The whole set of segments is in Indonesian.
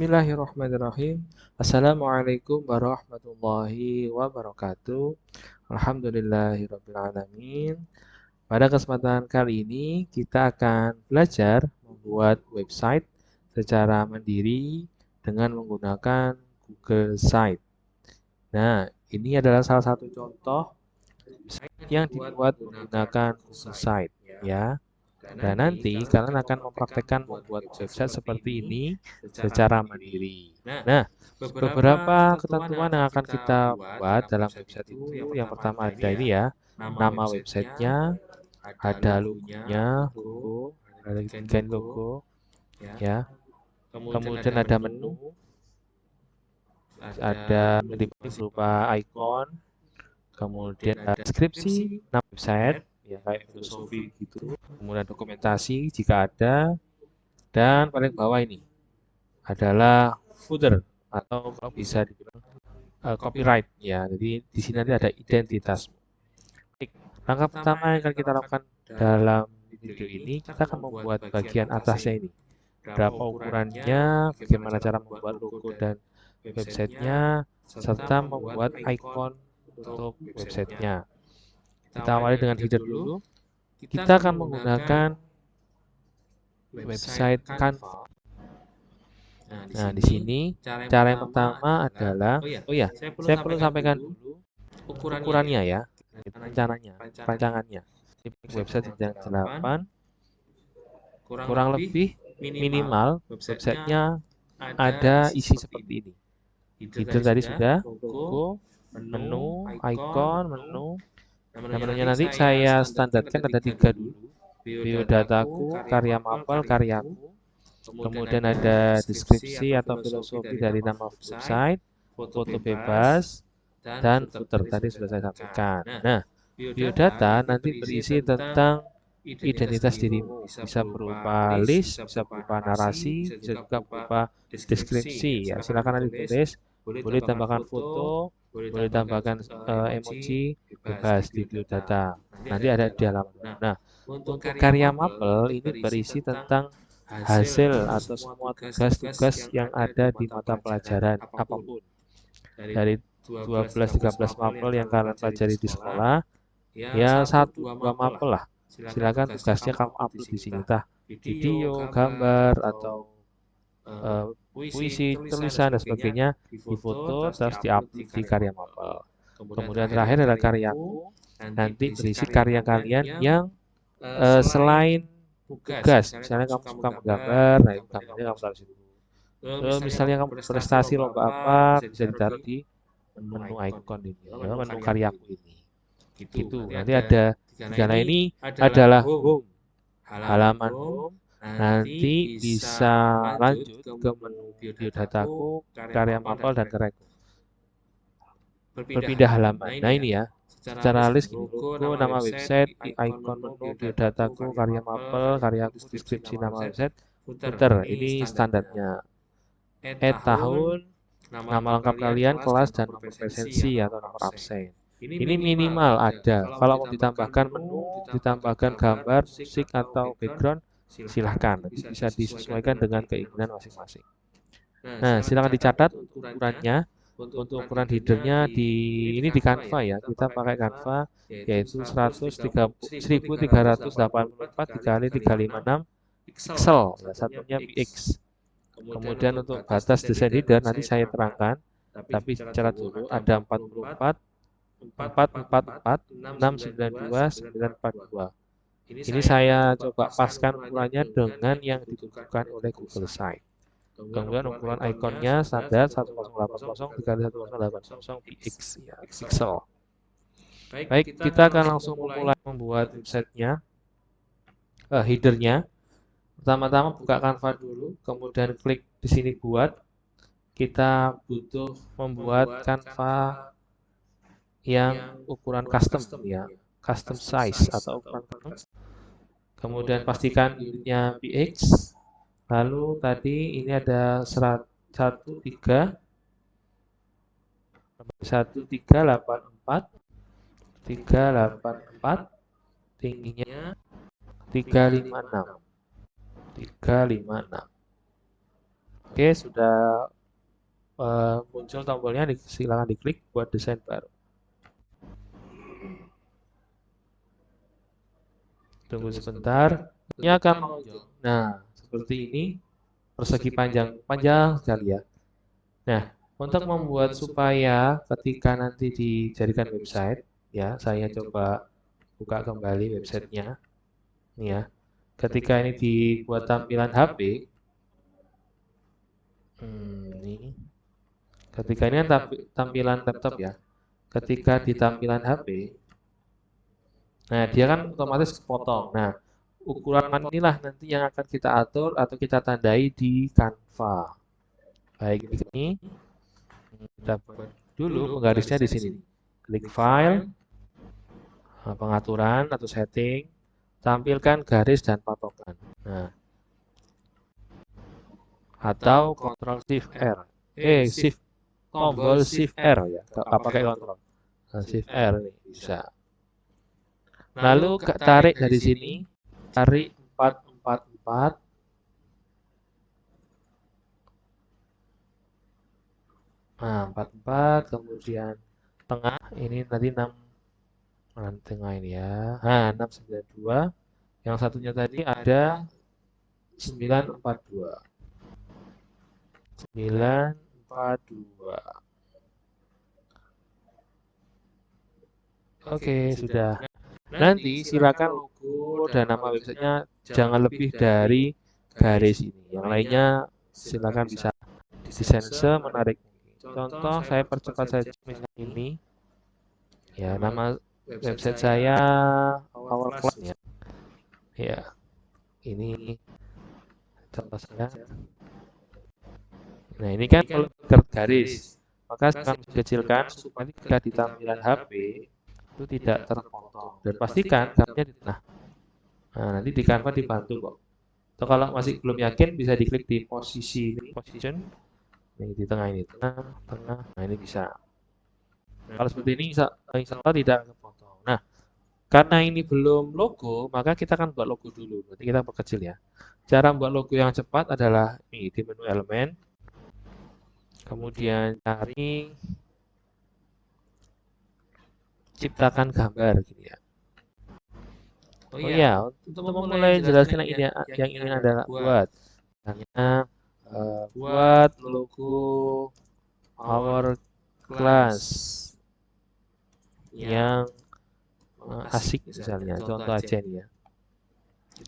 Bismillahirrahmanirrahim. Assalamualaikum warahmatullahi wabarakatuh. Alhamdulillahirrabbilalamin. Pada kesempatan kali ini kita akan belajar membuat website secara mandiri dengan menggunakan Google Site. Nah, ini adalah salah satu contoh website yang dibuat menggunakan Google Site ya. Dan nanti kalian akan mempraktekkan membuat website seperti ini secara mandiri. Nah, beberapa ketentuan yang akan kita buat dalam website itu, yang pertama ada ini ya, nama websitenya, ada logo, ada desain logo, ya. Kemudian ada menu, ada berupa icon, kemudian ada deskripsi, nama website, ya kayak filosofi gitu. Kemudian dokumentasi jika ada, dan paling bawah ini adalah footer atau kalau bisa dibilang copyright ya. Jadi di sini nanti ada identitas. Baik, langkah pertama yang akan kita lakukan dalam video ini, kita akan membuat bagian atasnya ini. Berapa ukurannya, bagaimana cara membuat logo dan websitenya, serta membuat icon untuk websitenya. Kita awali dengan header dulu. Kita akan menggunakan website Canva. Nah, di sini cara yang pertama adalah, saya perlu sampaikan dulu ukurannya ya, rancangannya. Website yang 8, kurang lebih minimal websitenya ada isi seperti ini. Header tadi sudah, logo, menu, icon, menu. Nah, menunya nanti saya standarkan ada 3 dulu. Biodataku, karya mapel, karyaku. Kemudian ada deskripsi atau filosofi dari nama website, foto bebas, dan footer tadi sudah saya sampaikan. Nah, biodata nanti berisi tentang identitas dirimu. Bisa berupa list, bisa berupa narasi, bisa juga berupa deskripsi. Ya, silakan nanti tulis. Boleh tambahkan foto, boleh tambahkan emoji, bebas di biodata. Nanti ada di halaman. Nah, untuk karya mapel ini berisi tentang hasil atau semua tugas-tugas yang ada di mata pelajaran apapun. Dari 12-13 mapel yang kalian pelajari di sekolah, ya 1-2 mapel lah. Silakan tugasnya kamu upload di sini, entah video, gambar, atau puisi, tulisan, dan sebagainya, difoto, terus diupload di karya mapel. Kemudian terakhir adalah karyaku, nanti berisi karya kalian yang selain tugas, misalnya kamu suka menggambar, nah itu gambarnya kamu taruh situ. Terus misalnya kamu prestasi lomba apa, bisa ditaruh di menu icon ini, ya, menu karyaku ini. Gitu. Nanti ada tiga lain ini adalah home, halaman home. Nanti bisa lanjut ke menu biodataku, karya mapel, dan karyaku. Berpindah halaman. Nah ini ya, secara list gini, logo, nama website, icon menu, biodataku, karya mapel, karyaku, deskripsi nama website, footer. Ini standarnya. Add tahun, nama lengkap kalian, kelas, dan nomor presensi atau nomor absen. Ini minimal ada. Kalau mau ditambahkan menu, ditambahkan gambar, musik, atau background, silahkan. Nanti bisa disesuaikan dengan keinginan masing-masing. Nah, silakan dicatat ukurannya. Untuk ukuran headernya ini di Canva ya. Kita pakai Canva yaitu 1384 dikali 356 pixel ya, satunya px. Kemudian untuk batas desain header nanti saya terangkan, tapi secara dulu ada 44 444 692 942. Ini saya coba paskan ukurannya dengan yang ditentukan oleh Google Site. Kemudian ukuran ikonnya standar 1080 dikali 1080 px ya, pixel. Baik, kita akan langsung memulai membuat websitenya, headernya. Pertama-tama buka Canva dulu, kemudian klik di sini buat. Kita butuh membuat Canva yang ukuran custom ya, custom size atau ukuran custom. Kemudian pastikan unitnya px. Lalu tadi ini ada 1384 384, tingginya 356. Oke, sudah muncul tombolnya, silakan diklik buat desain baru. Tunggu sebentar, ini akan menonjol. Nah, seperti ini, persegi panjang sekali ya. Nah, untuk membuat supaya ketika nanti dijadikan website, ya, saya coba buka kembali websitenya. Ini ya, ketika ini dibuat tampilan HP, ini, ketika ini kan tampilan laptop ya, ketika di tampilan HP, nah dia kan otomatis kepotong. Nah, ukuran inilah nanti yang akan kita atur atau kita tandai di Canva. Baik ini, kita buat dulu penggarisnya di sini. Klik File, pengaturan atau setting, tampilkan garis dan patokan. Nah, atau Ctrl Shift R. Shift tombol Shift R ya. Apa pakai Ctrl. Nah, Shift R nih bisa. Lalu tarik dari sini, tarik 444. Nah, 44, kemudian tengah ini nanti 6 tengah ini ya. Nah, 692. Yang satunya tadi ada 942. 942. Oke, sudah. Nanti silakan logo dan nama websitenya jangan lebih dari garis ini. Yang lainnya silakan bisa desain semenarik mungkin. Contoh saya percepat saja misalnya ini. Ya, nama website saya Our Class ya. Ya, ini contoh saya. Nah, ini kan kalau garis, maka akan dikecilkan supaya ketika di tampilan HP itu tidak terpotong dan pastikan gambarnya di tengah. Nah, nanti di Canva dibantu kok. Atau kalau masih belum yakin bisa diklik di posisi ini, position. Nih di tengah ini, tengah. Nah, ini bisa. Nah, kalau seperti ini insya Allah tidak terpotong. Nah, karena ini belum logo, maka kita akan buat logo dulu. Berarti kita perkecil ya. Cara membuat logo yang cepat adalah nih di menu elemen. Kemudian cari ciptakan gambar gitu ya. Oh iya, untuk memulai jelaskan yang ingin Anda buat. Misalnya buat logo Our Class yang asik misalnya. Contoh aja nih ya.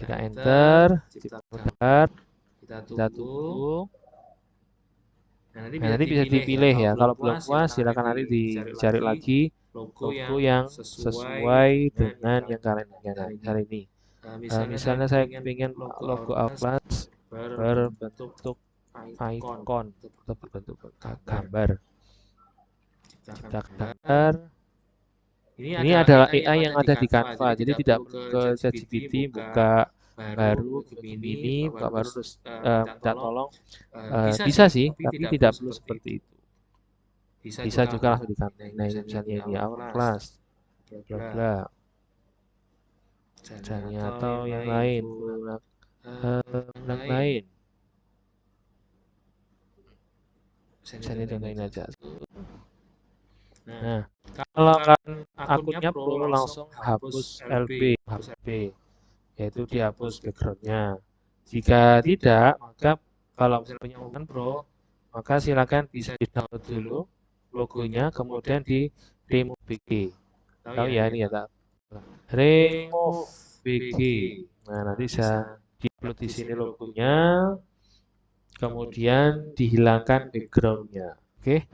Kita enter, ciptakan, kita tunggu. Nah, nanti bisa dipilih ya. Kalau belum puas, silakan nanti dicari lagi logo yang sesuai dengan yang kalian inginkan. Misalnya ini. Misalnya saya ingin logo Atlas berbentuk icon atau berbentuk gambar. Cipta gambar. Ini adalah AI yang ada di Canva, jadi tidak perlu ke ChatGPT buka baru Gemini, buka baru terus minta tolong. Bisa sih, tapi tidak perlu seperti itu. Bisa juga langsung di Canva. Nah, ini misalnya ini Our Class, bla bla. Misalnya atau yang lain, yang lain. Misalnya contohin aja. Nah, kalau kan akunnya Pro langsung hapus LB, yaitu dihapus backgroundnya. Jika tidak, maka kalau punya akuntan Pro, maka silakan bisa di-download dulu logonya, kemudian di remove BG. Tahu ya ini ya tak? Remove BG. Nah, nanti bisa di-upload di sini logonya, kemudian dihilangkan backgroundnya. Oke.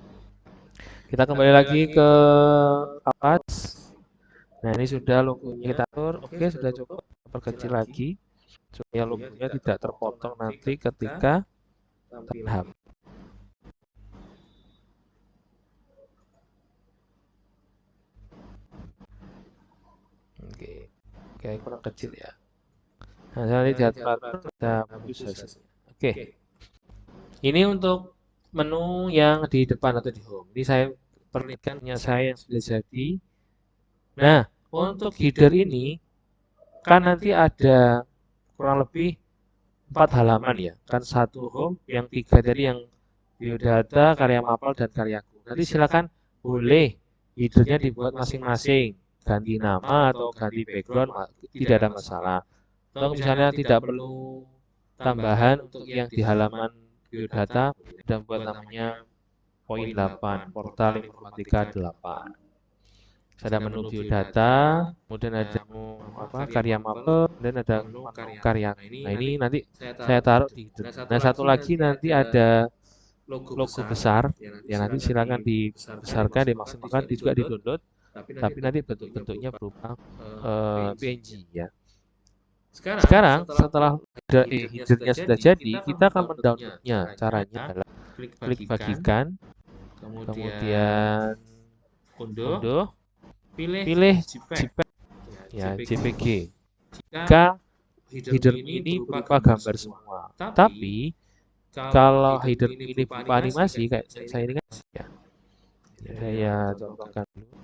Kita kembali lagi ke Apache. Nah, ini sudah logonya kita atur. Oke, sudah coba perkecil lagi supaya logonya tidak terpotong nanti ketika tahap. Oke, kayak kurang kecil ya. Nah, nanti diatur kita bagus hasilnya. Oke, ini untuk menu yang di depan atau di home. Ini saya perlihatkannya saya yang sudah jadi. Nah, untuk header ini kan nanti ada kurang lebih 4 halaman ya. Kan satu home, yang 3 tadi yang biodata, karya mapel, dan karyaku. Nanti silakan boleh headernya dibuat masing-masing, ganti nama atau ganti background, tidak ada masalah. Atau misalnya tidak perlu tambahan untuk yang di halaman biodata, dan buat namanya poin 8, portal informatika 8. Ada menu biodata, kemudian ada karya mapel, dan ada menu karya. Nah ini nanti saya taruh di header. Nah satu lagi nanti ada logo besar, ya nanti silakan dibesarkan, dimaksimalkan, juga di-download, tapi nanti bentuk-bentuknya berupa PNG ya. Sekarang setelah headernya sudah jadi, kita akan mendownloadnya. Caranya adalah klik bagikan, kemudian unduh, pilih JPEG, ya JPG. Jika header ini berupa gambar semua, tapi kalau header ini berupa animasi kayak saya ini kan ya. Saya contohkan dulu.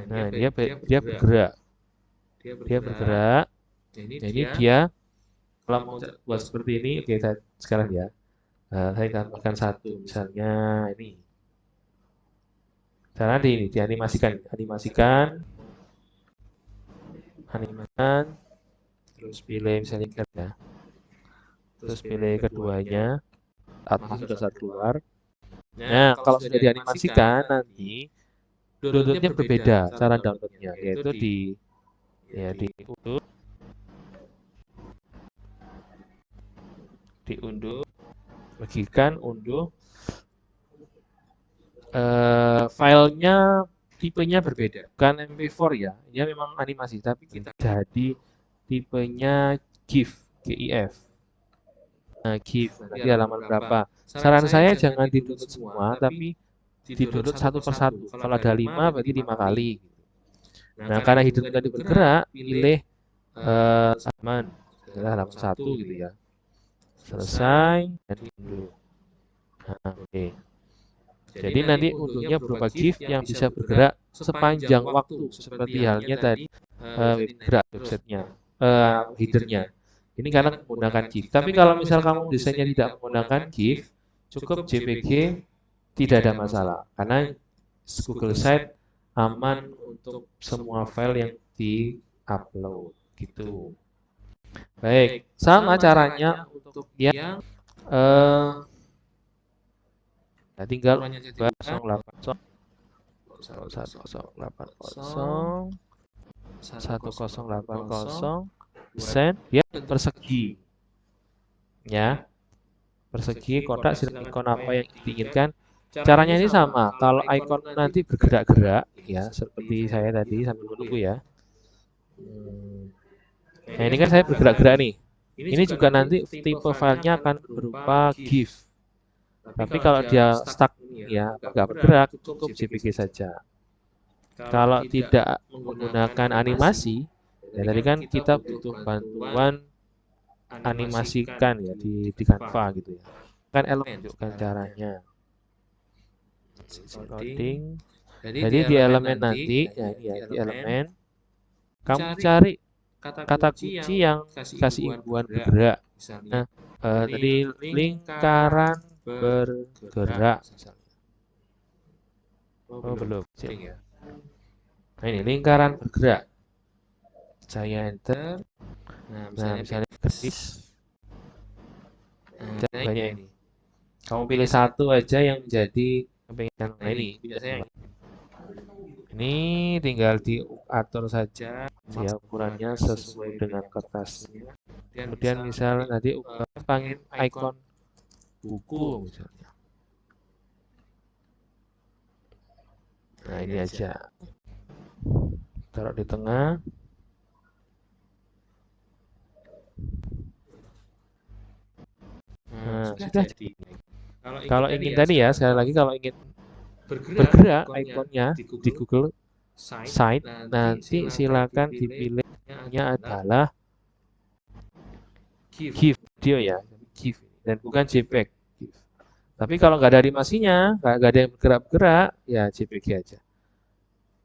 Nah, dia bergerak. Dia bergerak. Jadi dia kalau mau buat seperti ini, oke saya sekarang ya. Saya tambahkan satu, misalnya ini. Cara dianimasikan, terus pilih misalnya ya. Terus pilih keduanya, saat masuk dan saat keluar. Nah, kalau sudah dianimasikan nanti downloadnya berbeda cara downloadnya, yaitu diunduh, bagikan, unduh. Filenya tipenya berbeda, bukan MP4 ya, ini memang animasi, tapi kita jadi tipenya GIF, GIF. Nah, GIF nanti halaman berapa? Saran saya jangan di-download semua, tapi di-download satu persatu. Kalau ada 5 berarti 5 kali. Nah, karena header tadi bergerak, pilih halaman 1 gitu ya. Selesai dan unduh. Nah, oke. Jadi nanti unduhnya berupa GIF yang bisa bergerak sepanjang waktu, seperti halnya tadi websitenya, headernya. Ini karena menggunakan GIF. Tapi kalau misal kamu desainnya tidak menggunakan GIF, cukup JPG, tidak ada masalah. Karena Google Site aman untuk semua file yang di-upload. Gitu. Baik, sama caranya untuk yang tinggal 1080 desain dia persegi ya, persegi kotak ikon apa yang diinginkan. Caranya ini sama, kalau ikon nanti bergerak-gerak ya, seperti saya tadi sambil menunggu ya. Nah ini kan saya bergerak-gerak nih, ini juga nanti tipe filenya akan berupa GIF. Tapi kalau dia stuck ya, nggak bergerak, cukup JPG saja. Kalau tidak menggunakan animasi, ya tadi kan kita butuh bantuan animasikan ya di Canva gitu ya. Kan tunjukkan caranya. Loading. Jadi di elemen nanti, ya ini ya di elemen, kamu cari kata kunci yang kasih imbuhan bergerak. Nah, tadi lingkaran bergerak. Oh belum. Nah ini lingkaran bergerak. Saya enter. Nah misalnya garis. Nah banyak ini. Kamu pilih satu aja yang menjadi pengen. Nah ini biasanya. Ini tinggal diatur saja ya ukurannya sesuai dengan kertasnya. Kemudian misal nanti pengen ikon buku misalnya. Nah ini aja. Taruh di tengah. Nah sudah jadi. Kalau ingin tadi ya, sekali lagi kalau ingin bergerak ikonnya di Google Site, nanti silakan dipilihnya adalah GIF video ya, GIF dan bukan JPEG. Tapi kalau nggak ada animasinya, nggak ada yang bergerak-gerak, ya JPG aja.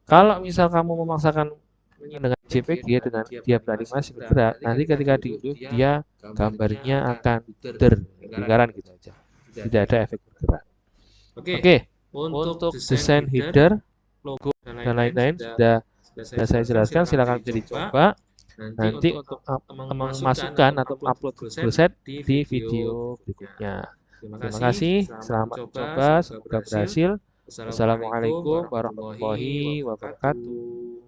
Kalau misal kamu memaksakan dengan JPG, dengan dia beranimasi bergerak, nanti ketika diunduh dia gambarnya akan buder, lingkaran gitu aja, tidak ada efek bergerak. Oke, untuk desain header, logo dan lain-lain sudah saya jelaskan, silakan bisa dicoba. Nanti untuk memasukkan atau upload Google Set di video berikutnya. Terima kasih, selamat mencoba, semoga berhasil. Wassalamualaikum warahmatullahi wabarakatuh.